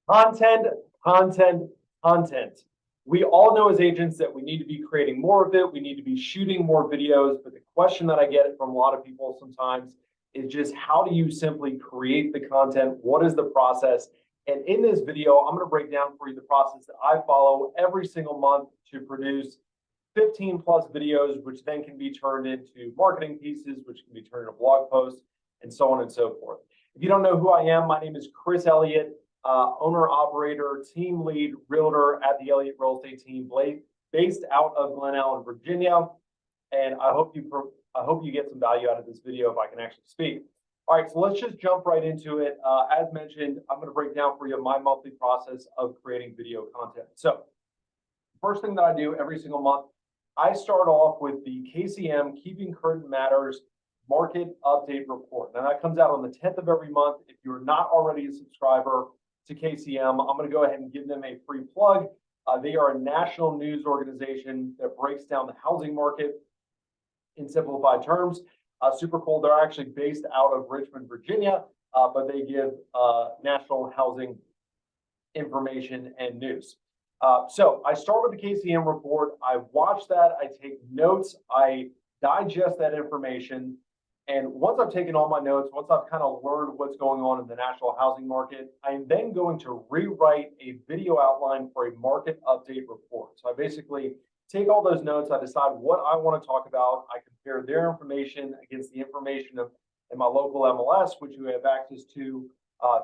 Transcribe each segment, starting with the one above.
Content, content, content. We all know as agents that we need to be creating more of it. We need to be shooting more videos. But the question that I get from a lot of people sometimes is just how do you simply create the content? What is the process? And in this video, I'm going to break down for you the process that I follow every single month to produce 15 plus videos, which then can be turned into marketing pieces, which can be turned into blog posts, and so on and so forth. If you don't know who I am, my name is Chris Elliott, owner, operator, team lead, realtor at the Elliott Real Estate Team, based out of Glen Allen, Virginia. And I hope you get some value out of this video if I can actually speak. All right, so let's just jump right into it. As mentioned, I'm going to break down for you my monthly process of creating video content. So first thing that I do every single month, I start off with the KCM Keeping Current Matters Market Update Report. Now that comes out on the 10th of every month. If you're not already a subscriber to KCM, I'm going to go ahead and give them a free plug. They are a national news organization that breaks down the housing market in simplified terms. Super cool. They're actually based out of Richmond, Virginia, but they give national housing information and news. So I start with the KCM report. I watch that. I take notes. I digest that information. And once I've taken all my notes, once I've kind of learned what's going on in the national housing market, I'm then going to rewrite a video outline for a market update report. So I basically take all those notes. I decide what I want to talk about. I compare their information against the information in my local MLS, which you have access to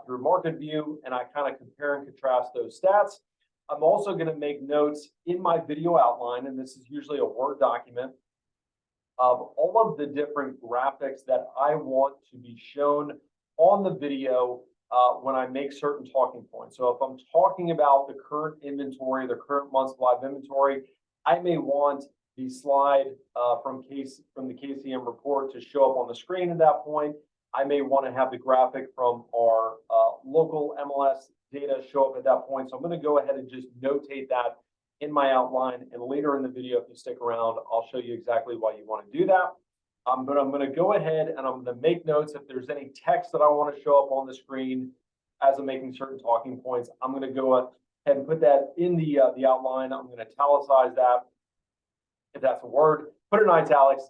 through Market View, and I kind of compare and contrast those stats. I'm also going to make notes in my video outline, and this is usually a Word document, of all of the different graphics that I want to be shown on the video when I make certain talking points. So if I'm talking about the current inventory, the current month's live inventory, I may want the slide from the KCM report to show up on the screen at that point. I may want to have the graphic from our local MLS data show up at that point. So I'm going to go ahead and just notate that in my outline. And later in the video, if you stick around, I'll show you exactly why you want to do that. But I'm going to go ahead and I'm going to make notes. If there's any text that I want to show up on the screen as I'm making certain talking points, I'm going to go ahead and put that in the outline. I'm going to italicize that, if that's a word, put it in italics,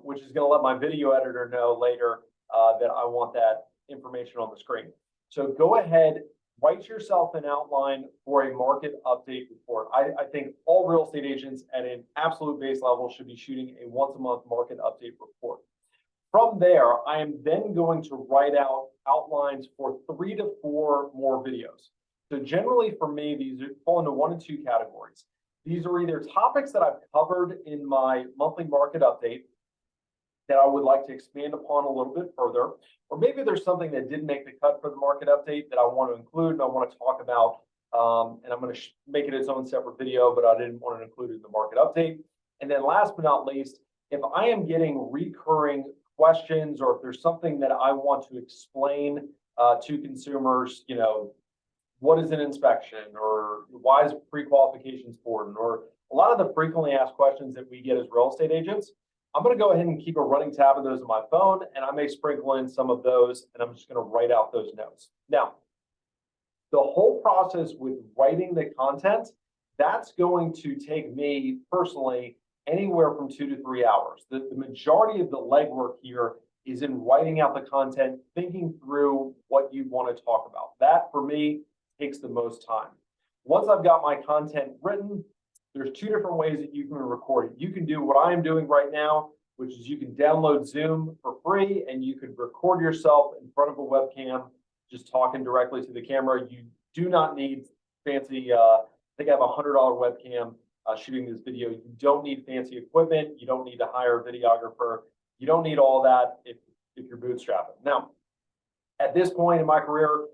which is going to let my video editor know later that I want that information on the screen. So go ahead, write yourself an outline for a market update report. I think all real estate agents at an absolute base level should be shooting a once-a-month market update report. From there, I am then going to write out outlines for 3 to 4 more videos. So generally for me, these fall into 1 of 2 categories. These are either topics that I've covered in my monthly market update that I would like to expand upon a little bit further, or maybe there's something that didn't make the cut for the market update that I want to include and I want to talk about, and I'm going to make it its own separate video, but I didn't want to include it in the market update. And then last but not least, if I am getting recurring questions or if there's something that I want to explain to consumers, you know, what is an inspection, or why is pre-qualification important, or a lot of the frequently asked questions that we get as real estate agents, I'm going to go ahead and keep a running tab of those on my phone, and I may sprinkle in some of those, and I'm just going to write out those notes. Now, the whole process with writing the content, that's going to take me personally anywhere from 2 to 3 hours. The majority of the legwork here is in writing out the content, thinking through what you want to talk about. That, for me, takes the most time. Once I've got my content written, there's 2 different ways that you can record it. You can do what I am doing right now, which is you can download Zoom for free and you can record yourself in front of a webcam, just talking directly to the camera. You do not need fancy, I think I have a $100 webcam shooting this video. You don't need fancy equipment. You don't need to hire a videographer. You don't need all that if you're bootstrapping. Now, at this point in my career,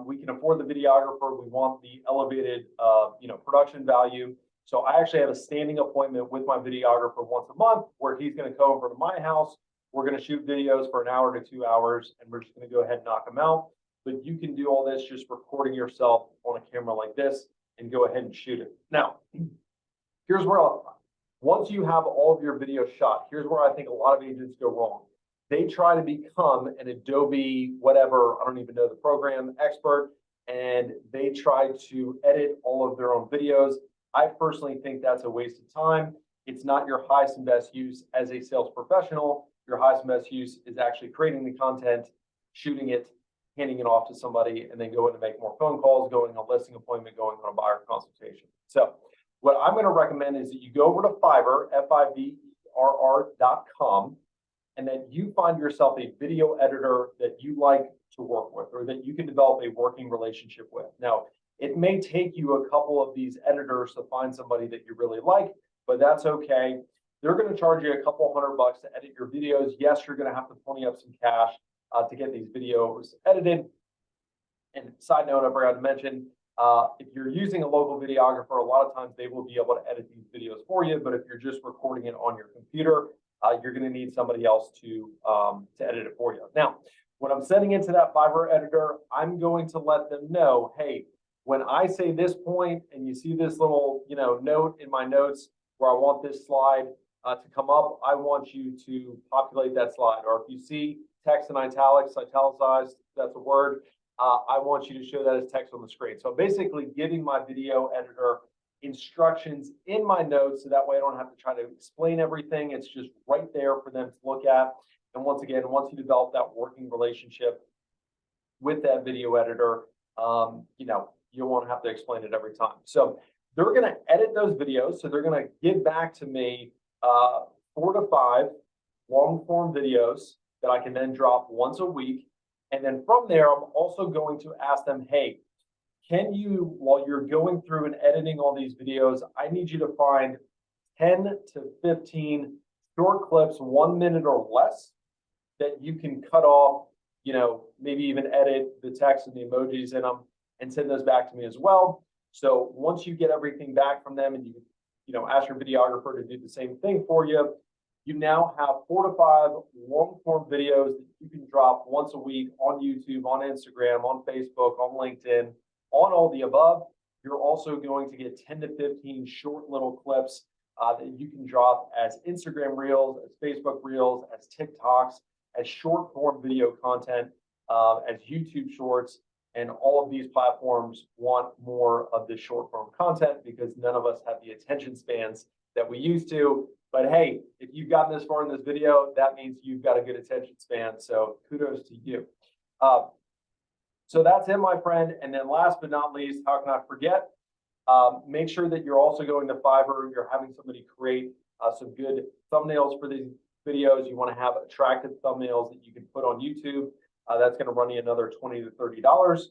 we can afford the videographer. We want the elevated, production value. So I actually have a standing appointment with my videographer once a month where he's going to come over to my house. We're going to shoot videos for 1 hour to 2 hours, and we're just going to go ahead and knock them out. But you can do all this just recording yourself on a camera like this and go ahead and shoot it. Now, here's where once you have all of your videos shot, here's where I think a lot of agents go wrong. They try to become an Adobe, whatever, I don't even know the program, expert, and they try to edit all of their own videos. I personally think that's a waste of time. It's not your highest and best use as a sales professional. Your highest and best use is actually creating the content, shooting it, handing it off to somebody, and then going to make more phone calls, going on a listing appointment, going on a buyer consultation. So what I'm going to recommend is that you go over to Fiverr, Fiverr.com, and then you find yourself a video editor that you like to work with, or that you can develop a working relationship with. Now, it may take you a couple of these editors to find somebody that you really like, but that's okay. They're going to charge you a couple $100 to edit your videos. Yes, you're going to have to pony up some cash to get these videos edited. And side note, I forgot to mention, if you're using a local videographer, a lot of times they will be able to edit these videos for you. But if you're just recording it on your computer, you're going to need somebody else to edit it for you. Now, when I'm sending into that Fiverr editor, I'm going to let them know, hey, when I say this point and you see this little note in my notes where I want this slide to come up, I want you to populate that slide. Or if you see text in italics, italicized, that's a word, I want you to show that as text on the screen. So basically giving my video editor instructions in my notes, so that way I don't have to try to explain everything. It's just right there for them to look at. And once again, once you develop that working relationship with that video editor, you won't have to explain it every time. So they're going to edit those videos. So they're going to give back to me 4 to 5 long form videos that I can then drop once a week. And then from there, I'm also going to ask them, hey, can you, while you're going through and editing all these videos, I need you to find 10 to 15 short clips, 1 minute or less, that you can cut off, maybe even edit the text and the emojis in them and send those back to me as well. So once you get everything back from them and you ask your videographer to do the same thing for you, you now have 4 to 5 long form videos that you can drop once a week on YouTube, on Instagram, on Facebook, on LinkedIn, on all the above. You're also going to get 10 to 15 short little clips that you can drop as Instagram Reels, as Facebook Reels, as TikToks, as short form video content, as YouTube Shorts. And all of these platforms want more of this short form content because none of us have the attention spans that we used to. But hey, if you've gotten this far in this video, that means you've got a good attention span. So kudos to you. So that's it, my friend. And then last but not least, how can I forget? Make sure that you're also going to Fiverr. You're having somebody create some good thumbnails for these videos. You want to have attractive thumbnails that you can put on YouTube. That's going to run you another $20 to $30.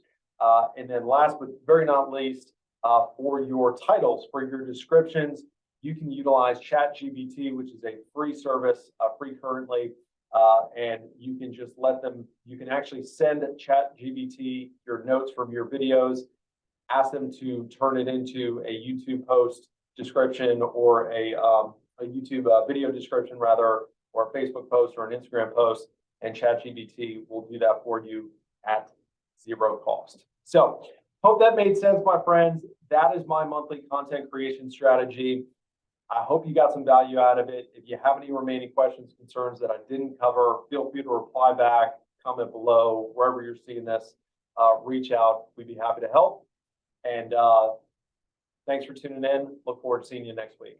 And then last but very not least, for your titles, for your descriptions, you can utilize ChatGPT, which is a free service, free currently. And you can just you can actually send ChatGPT your notes from your videos, ask them to turn it into a YouTube post description or a YouTube video description rather, or a Facebook post or an Instagram post, and ChatGPT will do that for you at zero cost. So hope that made sense, my friends. That is my monthly content creation strategy. I hope you got some value out of it. If you have any remaining questions, concerns that I didn't cover, feel free to reply back, comment below, wherever you're seeing this, reach out. We'd be happy to help. And thanks for tuning in. Look forward to seeing you next week.